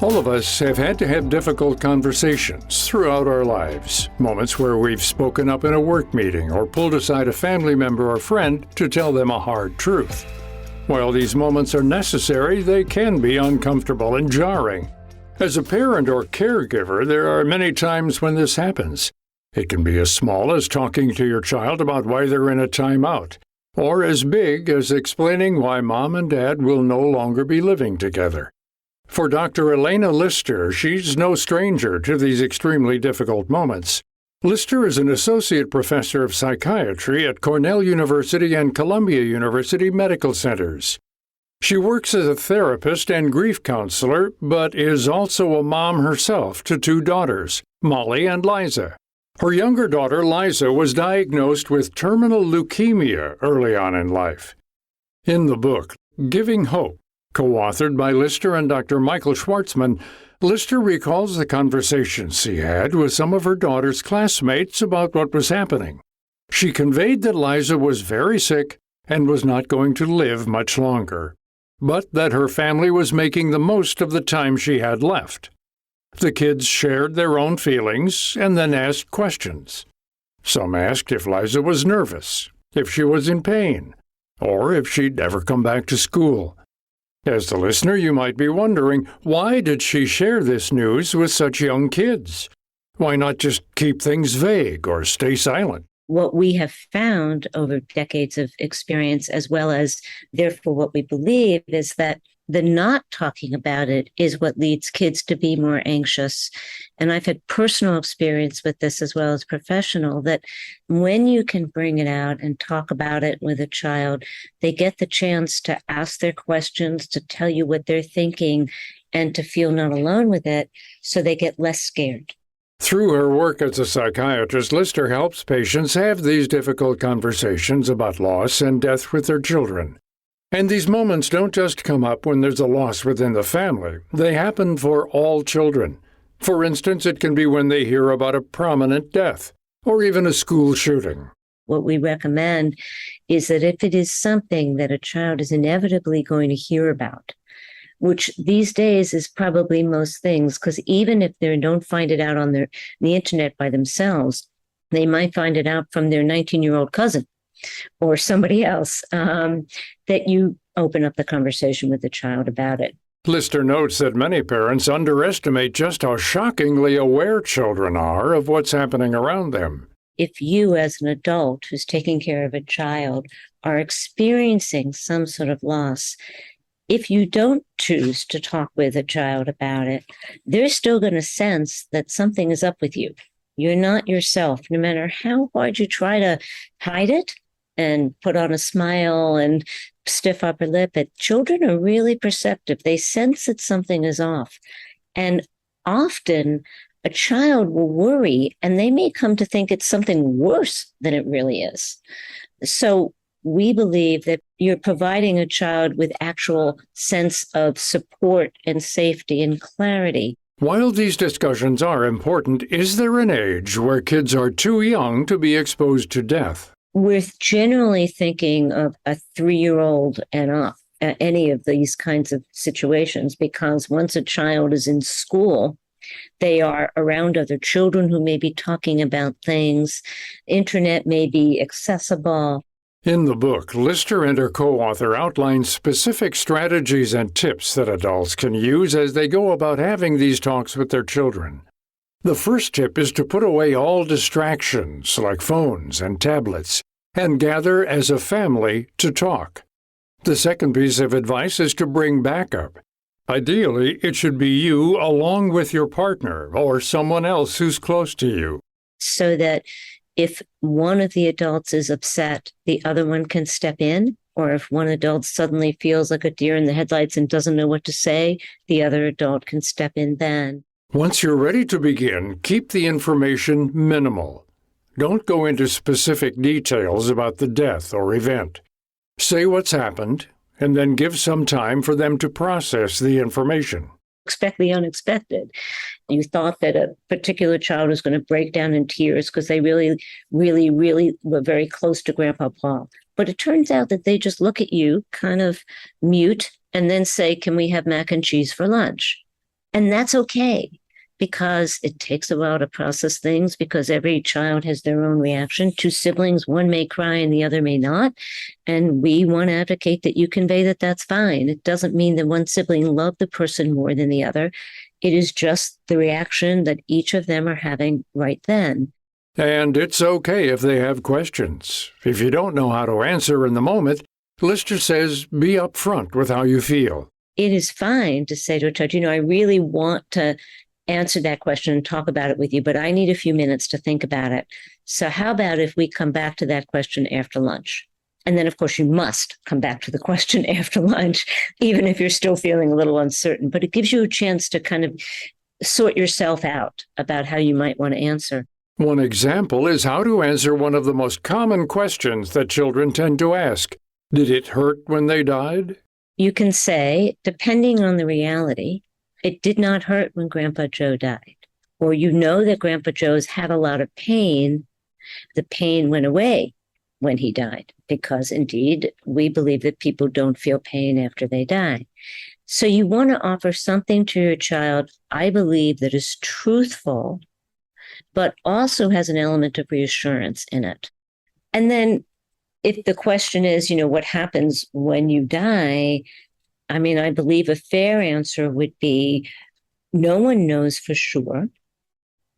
All of us have had to have difficult conversations throughout our lives, moments where we've spoken up in a work meeting or pulled aside a family member or friend to tell them a hard truth. While these moments are necessary, they can be uncomfortable and jarring. As a parent or caregiver, there are many times when this happens. It can be as small as talking to your child about why they're in a timeout, or as big as explaining why mom and dad will no longer be living together. For Dr. Elena Lister, she's no stranger to these extremely difficult moments. Lister is an associate professor of psychiatry at Cornell University and Columbia University Medical Centers. She works as a therapist and grief counselor, but is also a mom herself to two daughters, Molly and Liza. Her younger daughter, Liza, was diagnosed with terminal leukemia early on in life. In the book, Giving Hope, co-authored by Lister and Dr. Michael Schwartzman, Lister recalls the conversations she had with some of her daughter's classmates about what was happening. She conveyed that Liza was very sick and was not going to live much longer, but that her family was making the most of the time she had left. The kids shared their own feelings and then asked questions. Some asked if Liza was nervous, if she was in pain, or if she'd ever come back to school. As the listener, you might be wondering, why did she share this news with such young kids? Why not just keep things vague or stay silent? What we have found over decades of experience, as well as therefore what we believe, is that the not talking about it is what leads kids to be more anxious. And I've had personal experience with this as well as professional, that when you can bring it out and talk about it with a child, they get the chance to ask their questions, to tell you what they're thinking, and to feel not alone with it, so they get less scared. Through her work as a psychiatrist, Lister helps patients have these difficult conversations about loss and death with their children. And these moments don't just come up when there's a loss within the family. They happen for all children. For instance, it can be when they hear about a prominent death or even a school shooting. What we recommend is that if it is something that a child is inevitably going to hear about, which these days is probably most things, because even if they don't find it out on the internet by themselves, they might find it out from their 19-year-old cousin or somebody else, that you open up the conversation with the child about it. Lister notes that many parents underestimate just how shockingly aware children are of what's happening around them. If you, as an adult who's taking care of a child, are experiencing some sort of loss, if you don't choose to talk with a child about it, they're still going to sense that something is up with you. You're not yourself, no matter how hard you try to hide it and put on a smile and stiff upper lip. But children are really perceptive. They sense that something is off. And often a child will worry, and they may come to think it's something worse than it really is. So we believe that you're providing a child with actual sense of support and safety and clarity. While these discussions are important, is there an age where kids are too young to be exposed to death? We're generally thinking of a 3-year-old and up, any of these kinds of situations, because once a child is in school, they are around other children who may be talking about things. Internet may be accessible. In the book, Lister and her co-author outline specific strategies and tips that adults can use as they go about having these talks with their children. The first tip is to put away all distractions like phones and tablets and gather as a family to talk. The second piece of advice is to bring backup. Ideally, it should be you along with your partner or someone else who's close to you. So that if one of the adults is upset, the other one can step in, or if one adult suddenly feels like a deer in the headlights and doesn't know what to say, the other adult can step in then. Once you're ready to begin, keep the information minimal. Don't go into specific details about the death or event. Say what's happened, and then give some time for them to process the information. Expect the unexpected. You thought that a particular child was going to break down in tears because they really, really, really were very close to Grandpa Paul. But it turns out that they just look at you, kind of mute, and then say, "Can we have mac and cheese for lunch?" And that's okay, because it takes a while to process things, because every child has their own reaction. Two siblings, one may cry and the other may not. And we want to advocate that you convey that that's fine. It doesn't mean that one sibling loved the person more than the other. It is just the reaction that each of them are having right then. And it's okay if they have questions. If you don't know how to answer in the moment, Lister says be upfront with how you feel. It is fine to say to a child, I really want to answer that question and talk about it with you, but I need a few minutes to think about it. So how about if we come back to that question after lunch? And then, of course, you must come back to the question after lunch, even if you're still feeling a little uncertain. But it gives you a chance to kind of sort yourself out about how you might want to answer. One example is how to answer one of the most common questions that children tend to ask. Did it hurt when they died? You can say, depending on the reality, it did not hurt when Grandpa Joe died. Or that Grandpa Joe's had a lot of pain. The pain went away when he died, because indeed, we believe that people don't feel pain after they die. So you want to offer something to your child, I believe, that is truthful, but also has an element of reassurance in it. And then if the question is, what happens when you die? I believe a fair answer would be, no one knows for sure.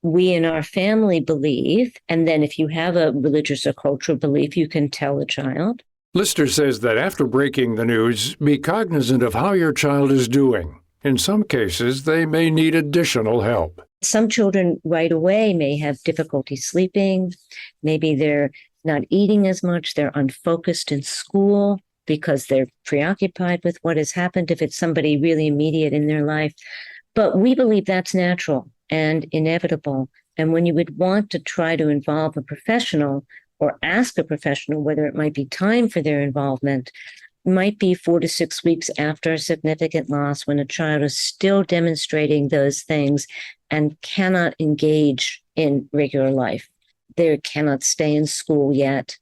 We in our family believe, and then if you have a religious or cultural belief, you can tell the child. Lister says that after breaking the news, be cognizant of how your child is doing. In some cases, they may need additional help. Some children right away may have difficulty sleeping. Maybe they're not eating as much. They're unfocused in school because they're preoccupied with what has happened, if it's somebody really immediate in their life. But we believe that's natural and inevitable. And when you would want to try to involve a professional or ask a professional whether it might be time for their involvement, might be 4 to 6 weeks after a significant loss, when a child is still demonstrating those things and cannot engage in regular life. They cannot stay in school yet.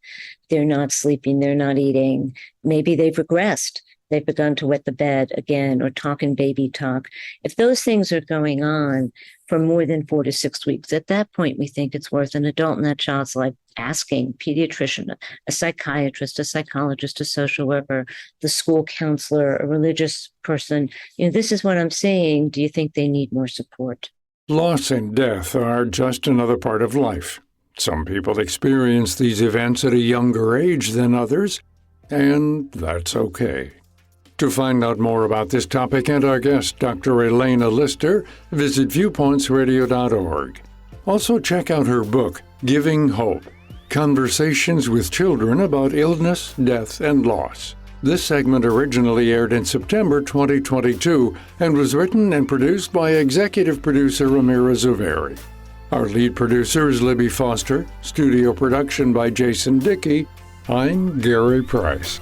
They're not sleeping. They're not eating. Maybe they've regressed. They've begun to wet the bed again or talk in baby talk. If those things are going on for more than 4 to 6 weeks, at that point, we think it's worth an adult in that child's life asking pediatrician, a psychiatrist, a psychologist, a social worker, the school counselor, a religious person. This is what I'm saying. Do you think they need more support? Loss and death are just another part of life. Some people experience these events at a younger age than others, and that's okay. To find out more about this topic and our guest, Dr. Elena Lister, visit viewpointsradio.org. Also check out her book, Giving Hope: Conversations with Children About Illness, Death, and Loss. This segment originally aired in September 2022 and was written and produced by executive producer Amira Zuveri. Our lead producer is Libby Foster, studio production by Jason Dickey. I'm Gary Price.